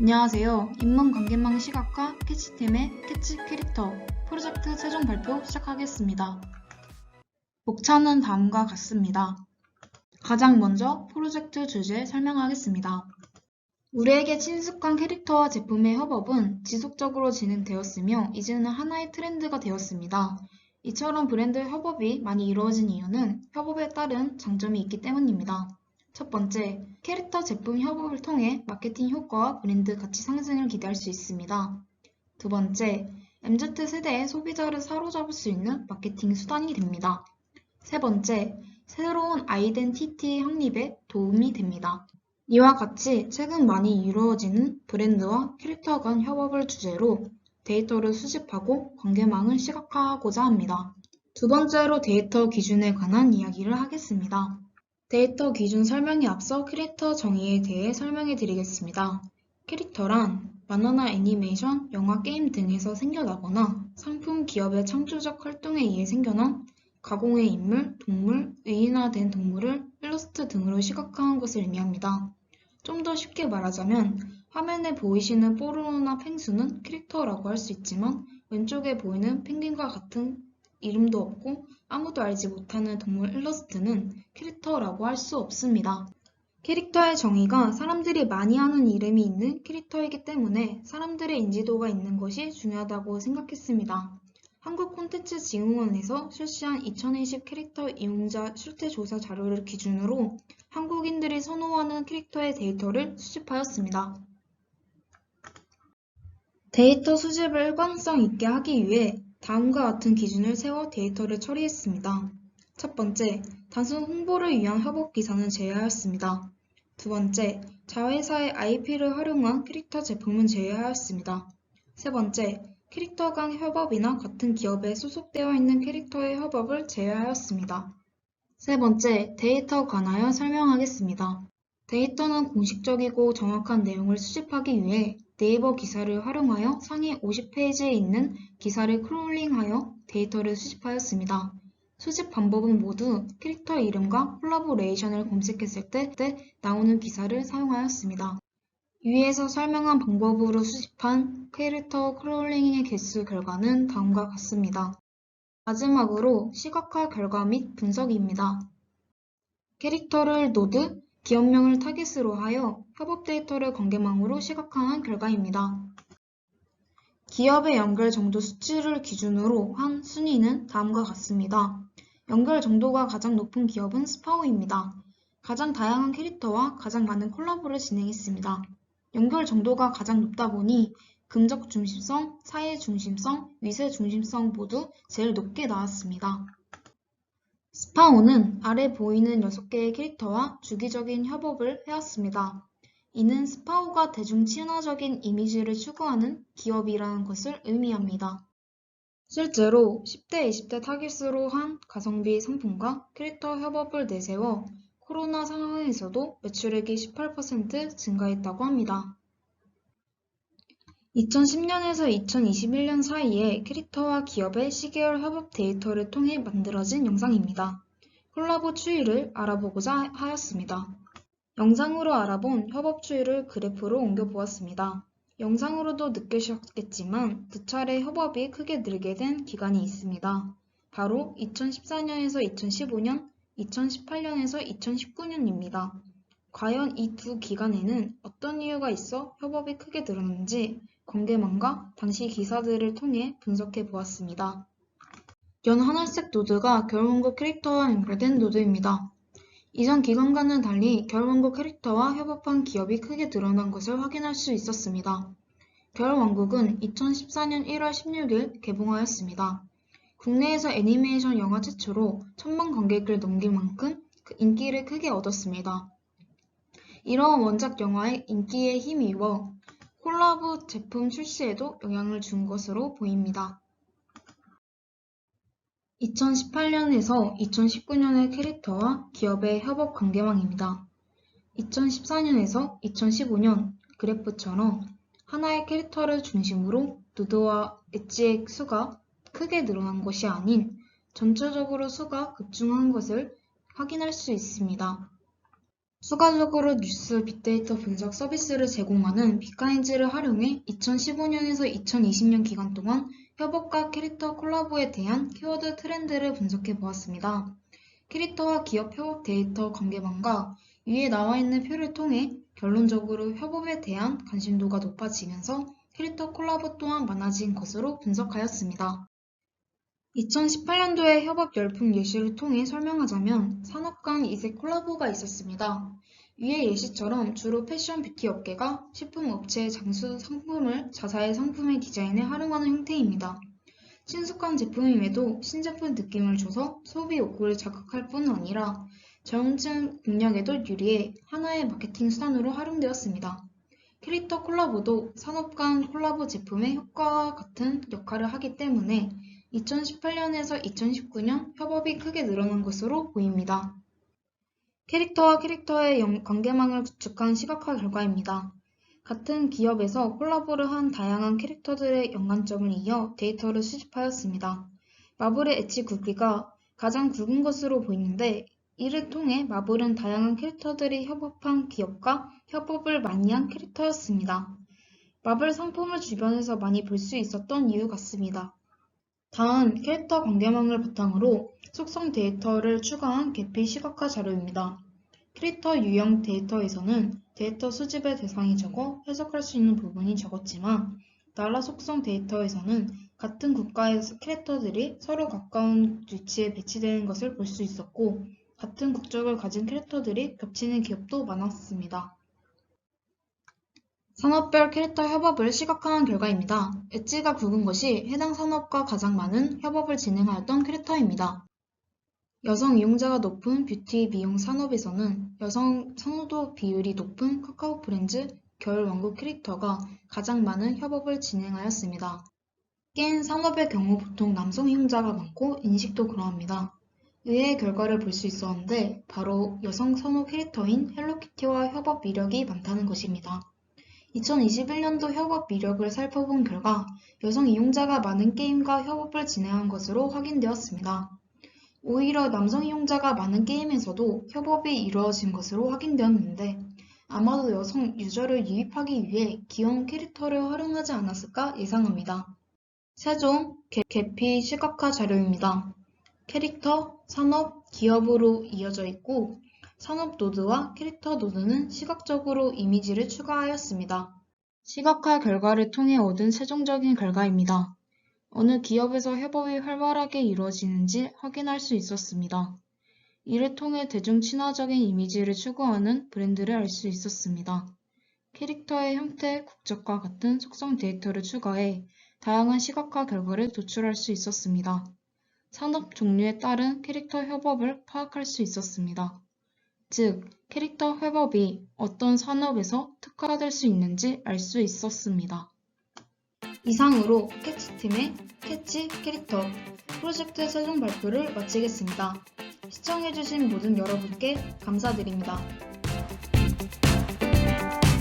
안녕하세요. 인문관계망 시각화 캐치팀의 캐치 캐릭터 프로젝트 최종 발표 시작하겠습니다. 목차는 다음과 같습니다. 가장 먼저 프로젝트 주제 설명하겠습니다. 우리에게 친숙한 캐릭터와 제품의 협업은 지속적으로 진행되었으며 이제는 하나의 트렌드가 되었습니다. 이처럼 브랜드 협업이 많이 이루어진 이유는 협업에 따른 장점이 있기 때문입니다. 첫 번째, 캐릭터 제품 협업을 통해 마케팅 효과와 브랜드 가치 상승을 기대할 수 있습니다. 두 번째, MZ세대의 소비자를 사로잡을 수 있는 마케팅 수단이 됩니다. 세 번째, 새로운 아이덴티티 확립에 도움이 됩니다. 이와 같이 최근 많이 이루어지는 브랜드와 캐릭터 간 협업을 주제로 데이터를 수집하고 관계망을 시각화하고자 합니다. 두 번째로 데이터 기준에 관한 이야기를 하겠습니다. 데이터 기준 설명에 앞서 캐릭터 정의에 대해 설명해 드리겠습니다. 캐릭터란 만화나 애니메이션, 영화, 게임 등에서 생겨나거나 상품, 기업의 창조적 활동에 의해 생겨난 가공의 인물, 동물, 의인화된 동물을 일러스트 등으로 시각화한 것을 의미합니다. 좀 더 쉽게 말하자면 화면에 보이시는 뽀로로나 펭수는 캐릭터라고 할 수 있지만 왼쪽에 보이는 펭귄과 같은 이름도 없고 아무도 알지 못하는 동물 일러스트는 캐릭터라고 할 수 없습니다. 캐릭터의 정의가 사람들이 많이 하는 이름이 있는 캐릭터이기 때문에 사람들의 인지도가 있는 것이 중요하다고 생각했습니다. 한국콘텐츠진흥원에서 실시한 2020 캐릭터 이용자 실태조사 자료를 기준으로 한국인들이 선호하는 캐릭터의 데이터를 수집하였습니다. 데이터 수집을 일관성 있게 하기 위해 다음과 같은 기준을 세워 데이터를 처리했습니다. 첫 번째, 단순 홍보를 위한 협업 기사는 제외하였습니다. 두 번째, 자회사의 IP를 활용한 캐릭터 제품은 제외하였습니다. 세 번째, 캐릭터 간 협업이나 같은 기업에 소속되어 있는 캐릭터의 협업을 제외하였습니다. 세 번째, 데이터 관하여 설명하겠습니다. 데이터는 공식적이고 정확한 내용을 수집하기 위해 네이버 기사를 활용하여 상위 50페이지에 있는 기사를 크롤링하여 데이터를 수집하였습니다. 수집 방법은 모두 캐릭터 이름과 콜라보레이션을 검색했을 때 나오는 기사를 사용하였습니다. 위에서 설명한 방법으로 수집한 캐릭터 크롤링의 개수 결과는 다음과 같습니다. 마지막으로 시각화 결과 및 분석입니다. 캐릭터를 노드, 기업명을 타깃으로 하여 협업 데이터를 관계망으로 시각화한 결과입니다. 기업의 연결 정도 수치를 기준으로 한 순위는 다음과 같습니다. 연결 정도가 가장 높은 기업은 스파오입니다. 가장 다양한 캐릭터와 가장 많은 콜라보를 진행했습니다. 연결 정도가 가장 높다 보니 금적 중심성, 사회 중심성, 위세 중심성 모두 제일 높게 나왔습니다. 스파오는 아래 보이는 6개의 캐릭터와 주기적인 협업을 해왔습니다. 이는 스파오가 대중 친화적인 이미지를 추구하는 기업이라는 것을 의미합니다. 실제로 10대, 20대 타깃으로 한 가성비 상품과 캐릭터 협업을 내세워 코로나 상황에서도 매출액이 18% 증가했다고 합니다. 2010년에서 2021년 사이에 캐릭터와 기업의 시계열 협업 데이터를 통해 만들어진 영상입니다. 콜라보 추이를 알아보고자 하였습니다. 영상으로 알아본 협업 추이를 그래프로 옮겨보았습니다. 영상으로도 느끼셨겠지만 두 차례 협업이 크게 늘게 된 기간이 있습니다. 바로 2014년에서 2015년, 2018년에서 2019년입니다. 과연 이 두 기간에는 어떤 이유가 있어 협업이 크게 늘었는지 관계망과 당시 기사들을 통해 분석해 보았습니다. 연 하늘색 노드가 겨울왕국 캐릭터와 연결된 노드입니다. 이전 기간과는 달리 겨울왕국 캐릭터와 협업한 기업이 크게 늘어난 것을 확인할 수 있었습니다. 겨울왕국은 2014년 1월 16일 개봉하였습니다. 국내에서 애니메이션 영화 최초로 1000만 관객을 넘길 만큼 인기를 크게 얻었습니다. 이러한 원작 영화의 인기에 힘입어 콜라보 제품 출시에도 영향을 준 것으로 보입니다. 2018년에서 2019년의 캐릭터와 기업의 협업 관계망입니다. 2014년에서 2015년 그래프처럼 하나의 캐릭터를 중심으로 노드와 엣지의 수가 크게 늘어난 것이 아닌 전체적으로 수가 급증한 것을 확인할 수 있습니다. 추가적으로 뉴스 빅데이터 분석 서비스를 제공하는 빅카인즈를 활용해 2015년에서 2020년 기간 동안 협업과 캐릭터 콜라보에 대한 키워드 트렌드를 분석해 보았습니다. 캐릭터와 기업 협업 데이터 관계망과 위에 나와 있는 표를 통해 결론적으로 협업에 대한 관심도가 높아지면서 캐릭터 콜라보 또한 많아진 것으로 분석하였습니다. 2018년도의 협업 열풍 예시를 통해 설명하자면 산업 간 이색 콜라보가 있었습니다. 위의 예시처럼 주로 패션 뷰티 업계가 식품 업체의 장수 상품을 자사의 상품의 디자인에 활용하는 형태입니다. 친숙한 제품임에도 신제품 느낌을 줘서 소비 욕구를 자극할 뿐 아니라 저음증 공략에도 유리해 하나의 마케팅 수단으로 활용되었습니다. 캐릭터 콜라보도 산업 간 콜라보 제품의 효과와 같은 역할을 하기 때문에 2018년에서 2019년 협업이 크게 늘어난 것으로 보입니다. 캐릭터와 캐릭터의 관계망을 구축한 시각화 결과입니다. 같은 기업에서 콜라보를 한 다양한 캐릭터들의 연관점을 이어 데이터를 수집하였습니다. 마블의 엣지 굵기가 가장 굵은 것으로 보이는데 이를 통해 마블은 다양한 캐릭터들이 협업한 기업과 협업을 많이 한 캐릭터였습니다. 마블 상품을 주변에서 많이 볼 수 있었던 이유 같습니다. 다음 캐릭터 관계망을 바탕으로 속성 데이터를 추가한 계피 시각화 자료입니다. 캐릭터 유형 데이터에서는 데이터 수집의 대상이 적어 해석할 수 있는 부분이 적었지만 나라 속성 데이터에서는 같은 국가의 캐릭터들이 서로 가까운 위치에 배치되는 것을 볼 수 있었고 같은 국적을 가진 캐릭터들이 겹치는 기업도 많았습니다. 산업별 캐릭터 협업을 시각화한 결과입니다. 엣지가 굵은 것이 해당 산업과 가장 많은 협업을 진행하였던 캐릭터입니다. 여성 이용자가 높은 뷰티 미용 산업에서는 여성 선호도 비율이 높은 카카오 프렌즈 겨울 왕국 캐릭터가 가장 많은 협업을 진행하였습니다. 게임 산업의 경우 보통 남성 이용자가 많고 인식도 그러합니다. 의외의 결과를 볼 수 있었는데 바로 여성 선호 캐릭터인 헬로키티와 협업 이력이 많다는 것입니다. 2021년도 협업 이력을 살펴본 결과 여성 이용자가 많은 게임과 협업을 진행한 것으로 확인되었습니다. 오히려 남성 이용자가 많은 게임에서도 협업이 이루어진 것으로 확인되었는데 아마도 여성 유저를 유입하기 위해 귀여운 캐릭터를 활용하지 않았을까 예상합니다. 최종 계피 시각화 자료입니다. 캐릭터, 산업, 기업으로 이어져 있고 산업 노드와 캐릭터 노드는 시각적으로 이미지를 추가하였습니다. 시각화 결과를 통해 얻은 최종적인 결과입니다. 어느 기업에서 협업이 활발하게 이루어지는지 확인할 수 있었습니다. 이를 통해 대중 친화적인 이미지를 추구하는 브랜드를 알 수 있었습니다. 캐릭터의 형태, 국적과 같은 속성 데이터를 추가해 다양한 시각화 결과를 도출할 수 있었습니다. 산업 종류에 따른 캐릭터 협업을 파악할 수 있었습니다. 즉, 캐릭터 협업이 어떤 산업에서 특화될 수 있는지 알 수 있었습니다. 이상으로 캐치팀의 캐치 캐릭터 프로젝트 최종 발표를 마치겠습니다. 시청해주신 모든 여러분께 감사드립니다.